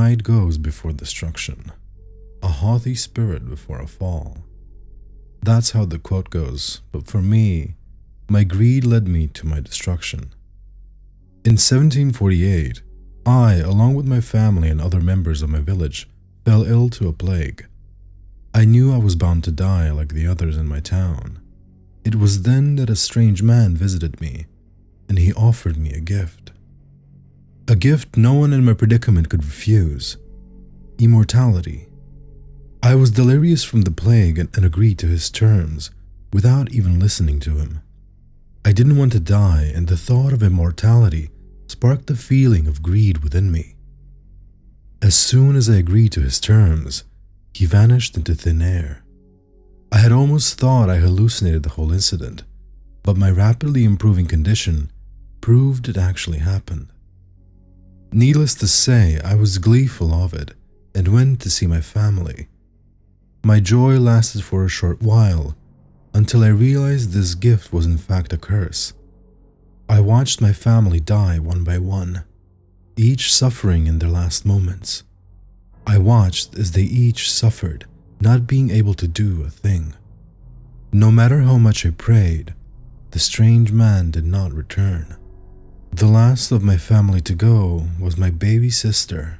Pride goes before destruction, a haughty spirit before a fall. That's how the quote goes, but for me, my greed led me to my destruction. In 1748, I, along with my family and other members of my village, fell ill to a plague. I knew I was bound to die like the others in my town. It was then that a strange man visited me, and he offered me a gift. A gift no one in my predicament could refuse: immortality. I was delirious from the plague and agreed to his terms without even listening to him. I didn't want to die, and the thought of immortality sparked a feeling of greed within me. As soon as I agreed to his terms, he vanished into thin air. I had almost thought I hallucinated the whole incident, but my rapidly improving condition proved it actually happened. Needless to say, I was gleeful of it and went to see my family. My joy lasted for a short while, until I realized this gift was in fact a curse. I watched my family die one by one, each suffering in their last moments. I watched as they each suffered, not being able to do a thing. No matter how much I prayed, the strange man did not return. The last of my family to go was my baby sister,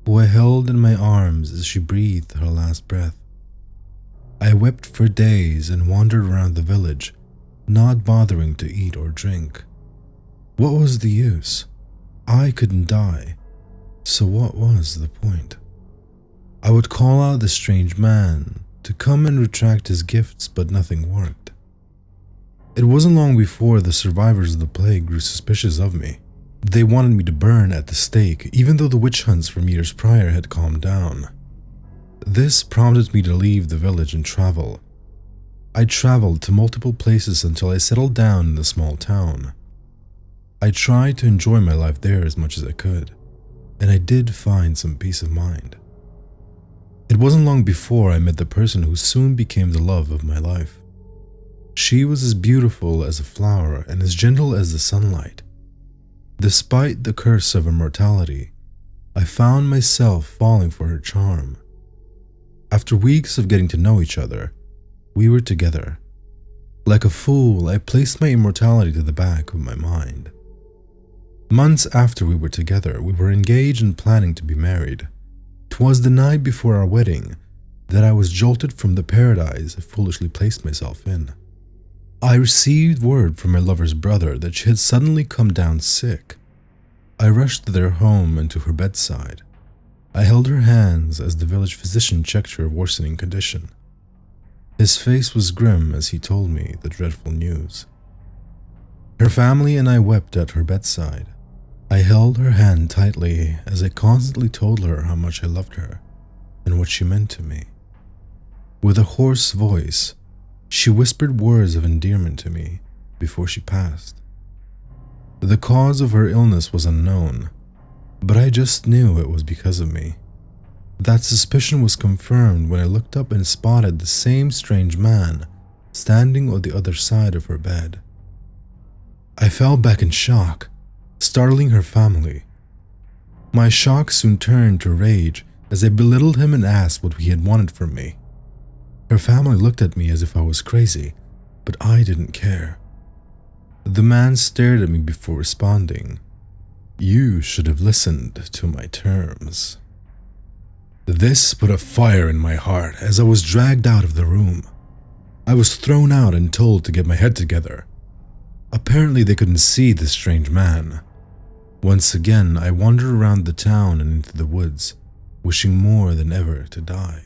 who I held in my arms as she breathed her last breath. I wept for days and wandered around the village, not bothering to eat or drink. What was the use? I couldn't die, so what was the point? I would call out the strange man to come and retract his gifts, but nothing worked. It wasn't long before the survivors of the plague grew suspicious of me. They wanted me to burn at the stake, even though the witch hunts from years prior had calmed down. This prompted me to leave the village and travel. I traveled to multiple places until I settled down in the small town. I tried to enjoy my life there as much as I could, and I did find some peace of mind. It wasn't long before I met the person who soon became the love of my life. She was as beautiful as a flower and as gentle as the sunlight. Despite the curse of immortality, I found myself falling for her charm. After weeks of getting to know each other, we were together. Like a fool, I placed my immortality to the back of my mind. Months after we were together, we were engaged and planning to be married. 'Twas the night before our wedding that I was jolted from the paradise I foolishly placed myself in. I received word from my lover's brother that she had suddenly come down sick. I rushed to their home and to her bedside. I held her hands as the village physician checked her worsening condition. His face was grim as he told me the dreadful news. Her family and I wept at her bedside. I held her hand tightly as I constantly told her how much I loved her and what she meant to me. With a hoarse voice, she whispered words of endearment to me before she passed. The cause of her illness was unknown, but I just knew it was because of me. That suspicion was confirmed when I looked up and spotted the same strange man standing on the other side of her bed. I fell back in shock, startling her family. My shock soon turned to rage as I belittled him and asked what he had wanted from me. Her family looked at me as if I was crazy, but I didn't care. The man stared at me before responding. "You should have listened to my terms." This put a fire in my heart as I was dragged out of the room. I was thrown out and told to get my head together. Apparently they couldn't see this strange man. Once again, I wandered around the town and into the woods, wishing more than ever to die.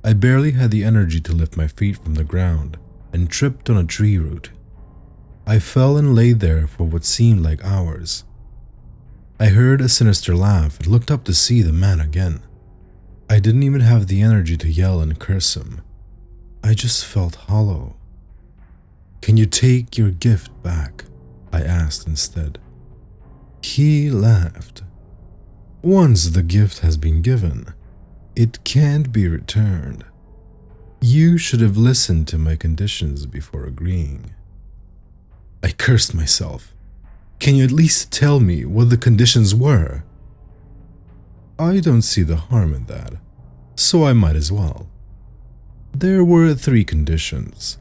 I barely had the energy to lift my feet from the ground and tripped on a tree root. I fell and lay there for what seemed like hours. I heard a sinister laugh and looked up to see the man again. I didn't even have the energy to yell and curse him. I just felt hollow. "Can you take your gift back?" I asked instead. He laughed. "Once the gift has been given, it can't be returned. You should have listened to my conditions before agreeing." I cursed myself. "Can you at least tell me what the conditions were?" I don't see the harm in that, so I might as well. There were 3 conditions.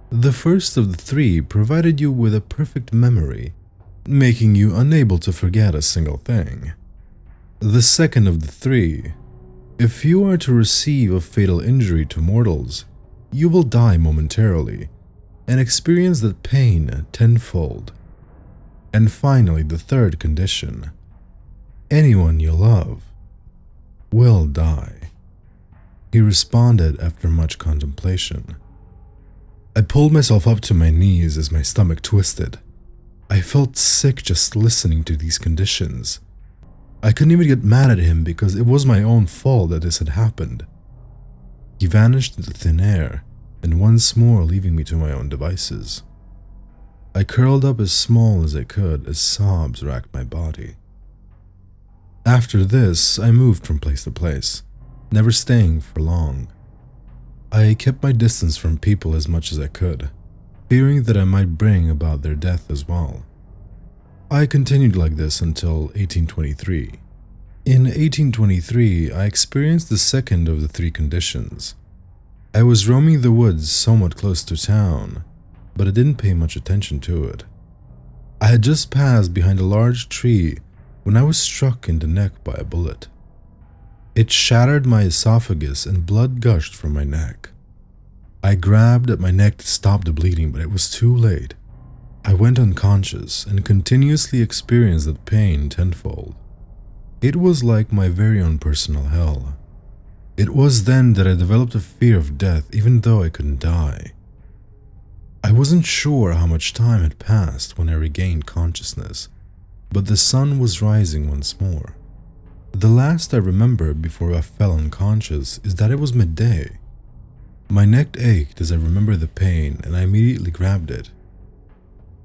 The first of the 3 provided you with a perfect memory, making you unable to forget a single thing. The second of the 3, if you are to receive a fatal injury to mortals, you will die momentarily and experience that pain tenfold. And finally, the third condition, anyone you love will die. He responded after much contemplation. I pulled myself up to my knees as my stomach twisted. I felt sick just listening to these conditions. I couldn't even get mad at him because it was my own fault that this had happened. He vanished into thin air, and once more leaving me to my own devices. I curled up as small as I could as sobs racked my body. After this, I moved from place to place, never staying for long. I kept my distance from people as much as I could, fearing that I might bring about their death as well. I continued like this until 1823. In 1823, I experienced the second of the 3 conditions. I was roaming the woods somewhat close to town, but I didn't pay much attention to it. I had just passed behind a large tree when I was struck in the neck by a bullet. It shattered my esophagus and blood gushed from my neck. I grabbed at my neck to stop the bleeding, but it was too late. I went unconscious and continuously experienced that pain tenfold. It was like my very own personal hell. It was then that I developed a fear of death even though I couldn't die. I wasn't sure how much time had passed when I regained consciousness, but the sun was rising once more. The last I remember before I fell unconscious is that it was midday. My neck ached as I remembered the pain and I immediately grabbed it.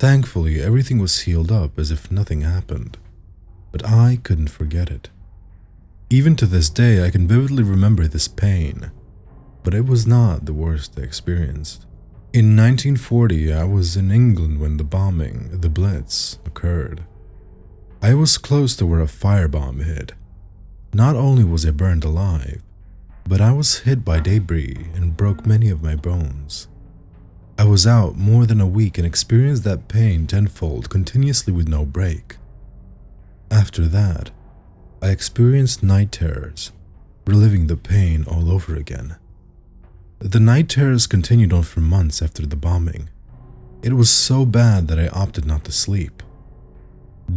Thankfully, everything was healed up as if nothing happened, but I couldn't forget it. Even to this day, I can vividly remember this pain, but it was not the worst I experienced. In 1940, I was in England when the bombing, the Blitz, occurred. I was close to where a firebomb hit. Not only was I burned alive, but I was hit by debris and broke many of my bones. I was out more than a week and experienced that pain tenfold continuously with no break. After that, I experienced night terrors, reliving the pain all over again. The night terrors continued on for months after the bombing. It was so bad that I opted not to sleep.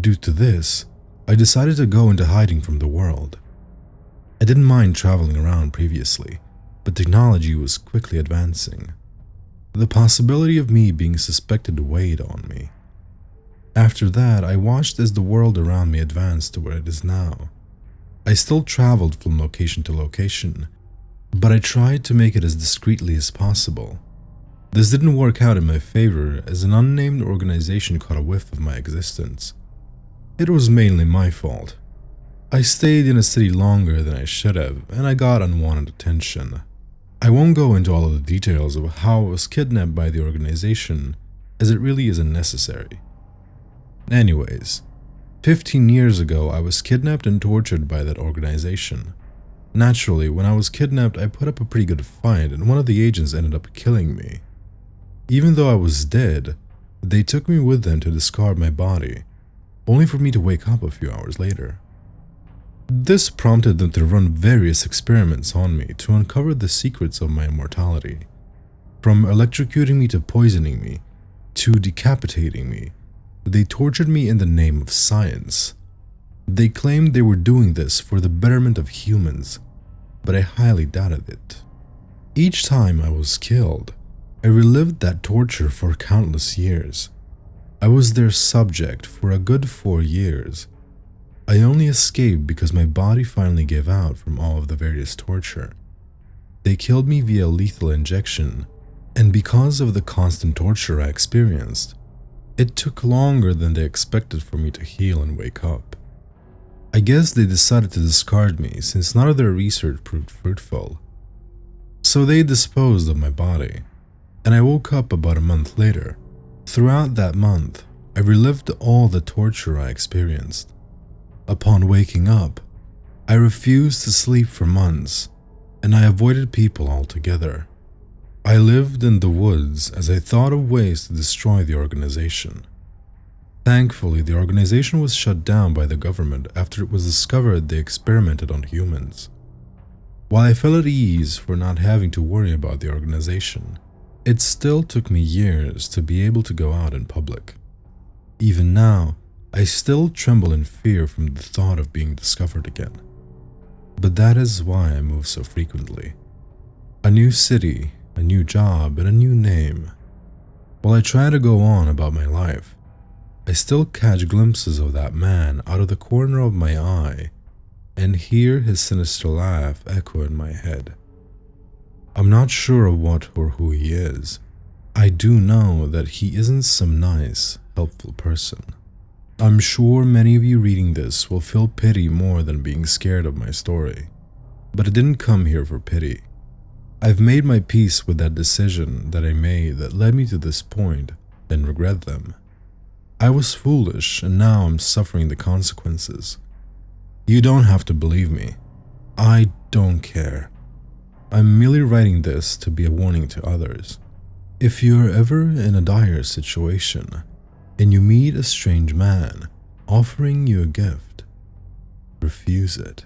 Due to this, I decided to go into hiding from the world. I didn't mind traveling around previously, but technology was quickly advancing. The possibility of me being suspected weighed on me. After that, I watched as the world around me advanced to where it is now. I still traveled from location to location, but I tried to make it as discreetly as possible. This didn't work out in my favor as an unnamed organization caught a whiff of my existence. It was mainly my fault. I stayed in a city longer than I should have, and I got unwanted attention. I won't go into all of the details of how I was kidnapped by the organization, as it really isn't necessary. Anyways, 15 years ago I was kidnapped and tortured by that organization. Naturally, when I was kidnapped I put up a pretty good fight and one of the agents ended up killing me. Even though I was dead, they took me with them to discard my body, only for me to wake up a few hours later. This prompted them to run various experiments on me to uncover the secrets of my immortality. From electrocuting me to poisoning me, to decapitating me, they tortured me in the name of science. They claimed they were doing this for the betterment of humans, but I highly doubted it. Each time I was killed, I relived that torture for countless years. I was their subject for a good 4 years. I only escaped because my body finally gave out from all of the various torture. They killed me via lethal injection, and because of the constant torture I experienced, it took longer than they expected for me to heal and wake up. I guess they decided to discard me since none of their research proved fruitful. So they disposed of my body, and I woke up about a month later. Throughout that month, I relived all the torture I experienced. Upon waking up, I refused to sleep for months, and I avoided people altogether. I lived in the woods as I thought of ways to destroy the organization. Thankfully, the organization was shut down by the government after it was discovered they experimented on humans. While I felt at ease for not having to worry about the organization, it still took me years to be able to go out in public. Even now, I still tremble in fear from the thought of being discovered again. But that is why I move so frequently. A new city, a new job, and a new name. While I try to go on about my life, I still catch glimpses of that man out of the corner of my eye and hear his sinister laugh echo in my head. I'm not sure of what or who he is. I do know that he isn't some nice, helpful person. I'm sure many of you reading this will feel pity more than being scared of my story, but I didn't come here for pity. I've made my peace with that decision that I made that led me to this point and regret them. I was foolish and now I'm suffering the consequences. You don't have to believe me. I don't care. I'm merely writing this to be a warning to others. If you're ever in a dire situation and you meet a strange man offering you a gift, refuse it.